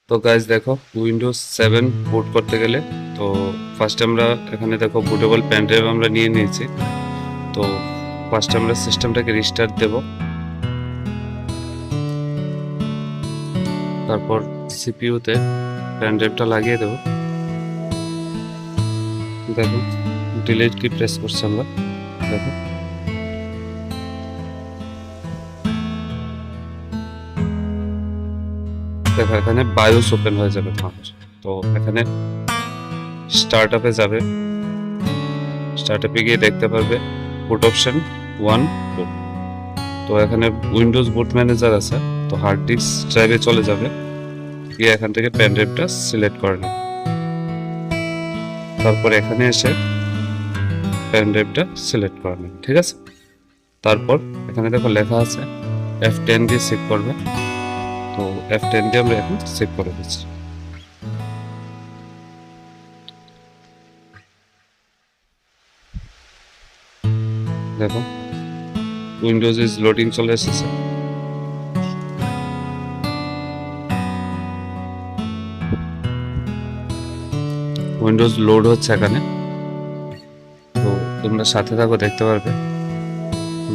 তো গাইজ দেখো, উইন্ডোজ 7 বুট করতে গেলে তো ফার্স্ট আমরা এখানে দেখো বুটেবল পেন ড্রাইভ আমরা নিয়ে নিয়েছি। তো ফার্স্ট আমরা সিস্টেমটাকে রিস্টার্ট দেব, তারপর সিপিইউতে পেন ড্রাইভটা লাগিয়ে দেব। দেখো ডিলিট কি প্রেস করছি আমরা, দেখো দেখো এখানে বায়োস ওপেন হয়ে যাবে তোমাদের। তো এখানে স্টার্ট আপে যাবে, স্টার্ট আপে গিয়ে দেখতে পারবে বুট অপশন 1 2। তো এখানে উইন্ডোজ বুট ম্যানেজার আছে, তো হার্ড ডিস্ক ড্রাইভে চলে যাবে, গিয়ে এখান থেকে পেন ড্রাইভটা সিলেক্ট করে নেবে। তারপর এখানে এসে পেন ড্রাইভটা সিলেক্ট করে নেবে, ঠিক আছে। তারপর এখানে দেখো লেখা আছে F10 দিয়ে সেভ করবে, তো F10 দিয়ে আমরা এখন সেভ করে দিচ্ছি। দেখো উইন্ডোজ ইজ লোডিং চলে এসেছে। উইন্ডোজ লোড হচ্ছে এখানে, তো তোমরা সাথে থাকো, দেখতে পারবে।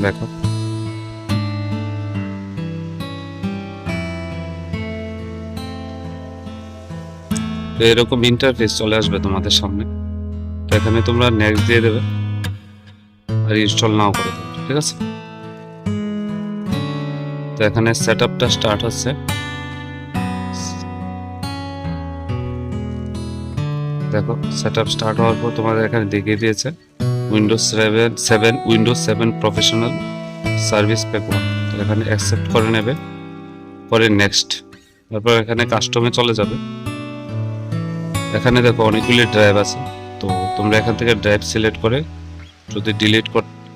দেখো তো এরকম ইন্টারফেস চলে আসবে তোমাদের সামনে। তো এখানে তোমরা নেক্সট দিয়ে দেবে আর ইনস্টল নাও করে দেবে, ঠিক আছে। তো এখানে সেটআপটা স্টার্ট হচ্ছে। দেখো সেটআপ স্টার্ট হওয়ার পর তোমাদের এখানে দেখিয়ে দিয়েছে Windows 7 Windows 7 professional service pack 1। তো এখানে অ্যাকসেপ্ট করে নেবে, পরে নেক্সট, তারপর এখানে কাস্টমে চলে যাবে। এখানে দেখো অনেকগুলি ড্রাইভ আছে, তো তোমরা এখান থেকে ড্রাইভ সিলেক্ট করে যদি ডিলিট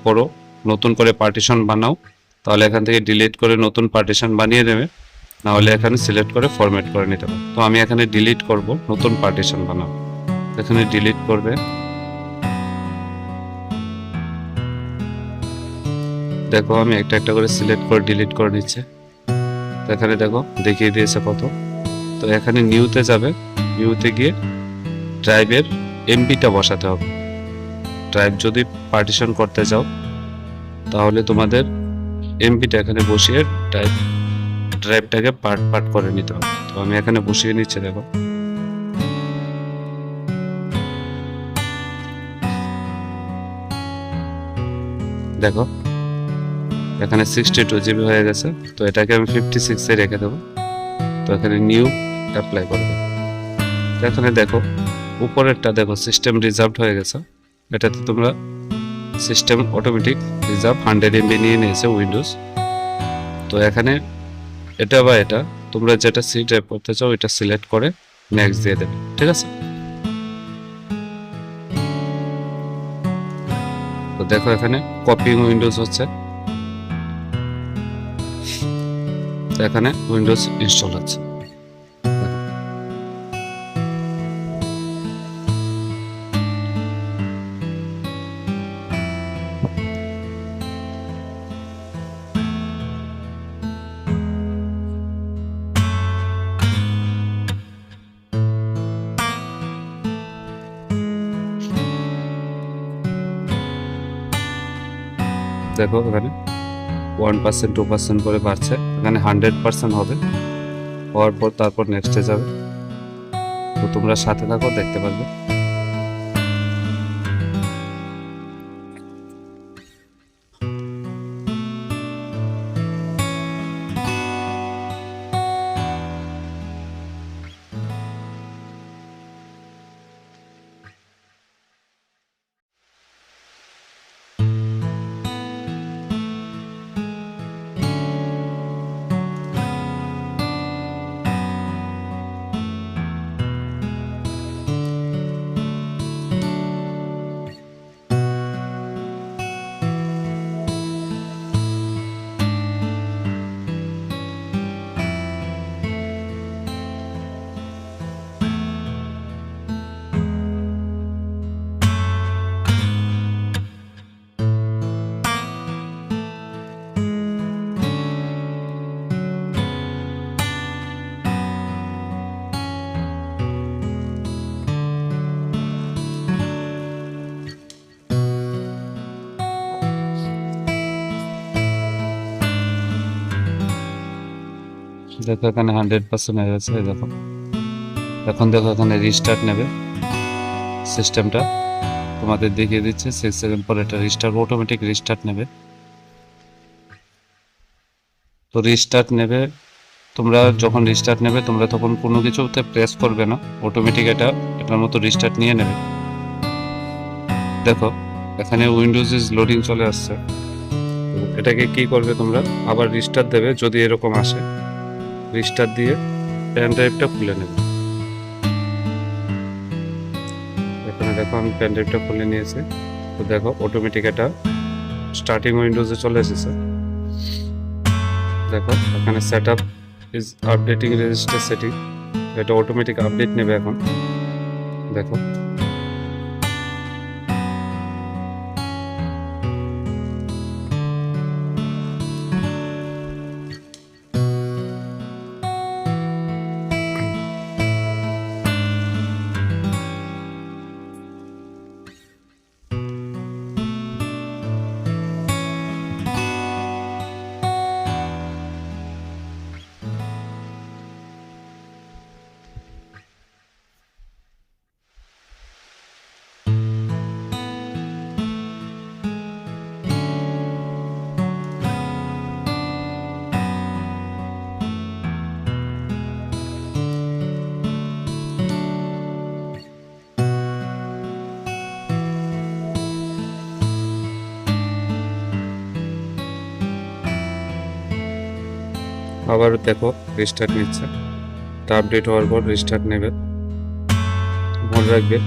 করো, নতুন করে পার্টিশন বানাও, তাহলে এখান থেকে ডিলিট করে নতুন পার্টিশন বানিয়ে নেবে, না হলে এখানে সিলেক্ট করে ফরম্যাট করে নিতে পারো। তো আমি এখানে ডিলিট করব, নতুন পার্টিশন বানাও, এখানে ডিলিট করবে। দেখো আমি একটা একটা করে সিলেক্ট করে ডিলিট করে নিচ্ছে। তো এখানে দেখো দেখিয়ে দিয়েছে কত। তো এখানে নিউতে যাবে, নিউতে গিয়ে ড্রাইভের এমবিটা বসাতে হবে। ড্রাইভ যদি পার্টিশন করতে যাও তাহলে তোমাদের এমবিটা এখানে বসিয়ে ড্রাইভটাকে পার্ট পার্ট করে নিতে হবে। তো আমি এখানে বসিয়ে নিচ্ছি। দেখো দেখো এখানে 62 GB হয়ে গেছে, তো এটাকে আমি 56-এ রেখে দেবো। তো এখানে নিউ অ্যাপ্লাই করবে। তো এখানে দেখো উপরেরটা দেখো সিস্টেম রিজার্ভড হয়ে গেছে, এটাতে তোমরা সিস্টেম অটোমেটিক রিজার্ভ 100 MB নিয়ে নিয়েছে উইন্ডোজ। তো এখানে এটা বা এটা তোমরা যেটা সি টাইপ করতে চাও এটা সিলেক্ট করে নেক্সট দিয়ে দেবে, ঠিক আছে। তো দেখো এখানে কপিং উইন্ডোজ হচ্ছে, তো এখানে উইন্ডোজ ইনস্টল হচ্ছে। দেখো এখানে 1% 2% করে বাড়ছে, এখানে 100% হবে, হওয়ার পর তারপর নেক্সটে যাবে। তো তোমরা সাথে থাকো, দেখতে পারবে। দেখো এখানে 100% হয়ে গেছে। দেখো এখন দেখো এখানে রিস্টার্ট নেবে সিস্টেমটা, তোমাদের দেখিয়ে দিচ্ছে 6 সেকেন্ড পরে এটা রিস্টার্ট, অটোমেটিক রিস্টার্ট নেবে। তো রিস্টার্ট নেবে, তোমরা যখন রিস্টার্ট নেবে তোমরা তখন কোনো কিছুতে প্রেস করবে না, অটোমেটিক এটার মতো রিস্টার্ট নিয়ে নেবে। দেখো এখানে উইন্ডোজ ইজ লোডিং চলে আসছে। তো এটাকে কি করবে, তোমরা আবার রিস্টার্ট দেবে যদি এরকম আসে, রিস্টার্ট দিয়ে পেন ড্রাইভটা খুলে নেবে। এখানে দেখো আমি পেন ড্রাইভটা খুলে নিয়েছি। তো দেখো অটোমেটিক এটা স্টার্টিং উইন্ডোজে চলে এসেছে। দেখো এখানে set up is updating register setting, এটা অটোমেটিক আপডেট নেবে এখন। দেখো আবার দেখো রিস্টার্ট নিচ্ছে, এটা আপডেট হওয়ার পর রিস্টার্ট নেবে। মনে রাখবে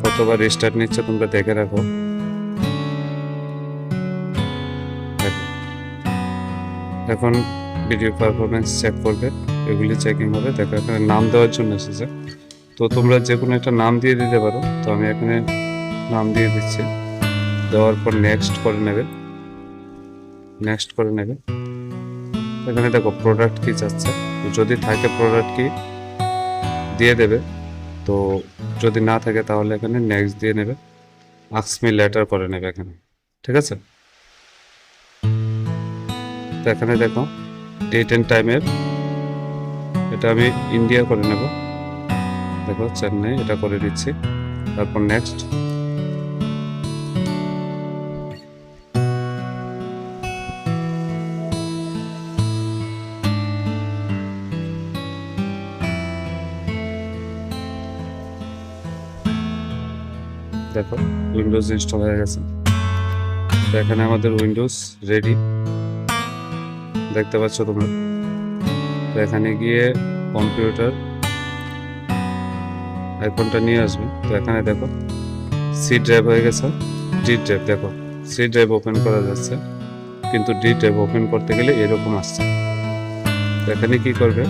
কতবার রিস্টার্ট নিচ্ছে তোমরা দেখে রাখো। দেখো এখন ভিডিও পারফরমেন্স চেক করবে, এগুলি চেকিং হবে। দেখো এখানে নাম দেওয়ার জন্য এসেছে, তো তোমরা যে কোনো একটা নাম দিয়ে দিতে পারো। তো আমি এখানে নাম দিয়ে দিচ্ছি, দেওয়ার পর নেক্সট করে নেবে, নেক্সট করে নেবে। এখানে দেখো প্রোডাক্ট কি চাচ্ছে, তো যদি থাকে প্রোডাক্ট কি দিয়ে দেবে, তো যদি না থাকে তাহলে এখানে নেক্সট দিয়ে নেবে, আস্ক মি লেটার করে নেবে এখানে, ঠিক আছে। তো এখানে দেখো ডেট অ্যান্ড টাইমের, এটা আমি ইন্ডিয়া করে নেব। দেখো চেন্নাই এটা করে দিচ্ছি, তারপর নেক্সট। দেখো উইন্ডোজ ইনস্টল হয়ে গেছে। তো এখানে আমাদের উইন্ডোজ রেডি, দেখতে পাচ্ছ তোমরা। তো এখানে গিয়ে কম্পিউটার আইকনটা নিয়ে আসবে। তো এখানে দেখো সি ড্রাইভ হয়ে গেছে, ডি ড্রাইভ। দেখো সি ড্রাইভ ওপেন করা যাচ্ছে, কিন্তু ডি ড্রাইভ ওপেন করতে গেলে এরকম আসছে। তো এখানে কি করবে,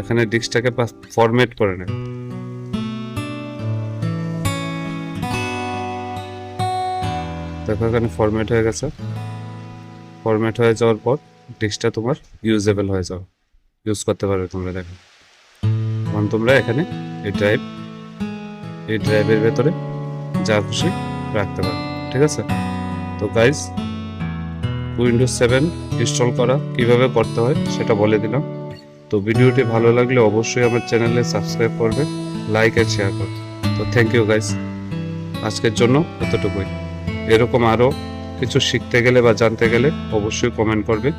এখানে ডিস্কটাকে ফরম্যাট করে নেবে। দেখো এখানে ফরম্যাট হয়ে গেছে, ফরম্যাট হয়ে যাওয়ার পর ডিস্কটা তোমার ইউজেবল হয়ে যাবে, ইউজ করতে পারবে তোমরা। দেখো এখন তোমরা এখানে এই ড্রাইভের ভেতরে যা খুশি রাখতে পারো, ঠিক আছে। তো গাইজ উইন্ডোজ 7 ইনস্টল করা কিভাবে করতে হয় সেটা বলে দিলাম। তো ভিডিওটি ভালো লাগলে অবশ্যই আমার চ্যানেলে সাবস্ক্রাইব করবে, লাইক আর শেয়ার করবে। তো থ্যাংক ইউ গাইজ, আজকের জন্য এতটুকুই। এরকম আরও কিছু শিখতে গেলে বা জানতে গেলে অবশ্যই কমেন্ট করবে,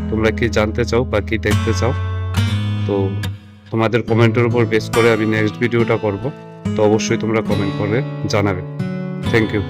তোমরা কি জানতে চাও বা কি দেখতে চাও। তো তোমাদের কমেন্টের উপর বেস করে আমি নেক্সট ভিডিওটা করব, তো অবশ্যই তোমরা কমেন্ট করে জানাবে। Thank you.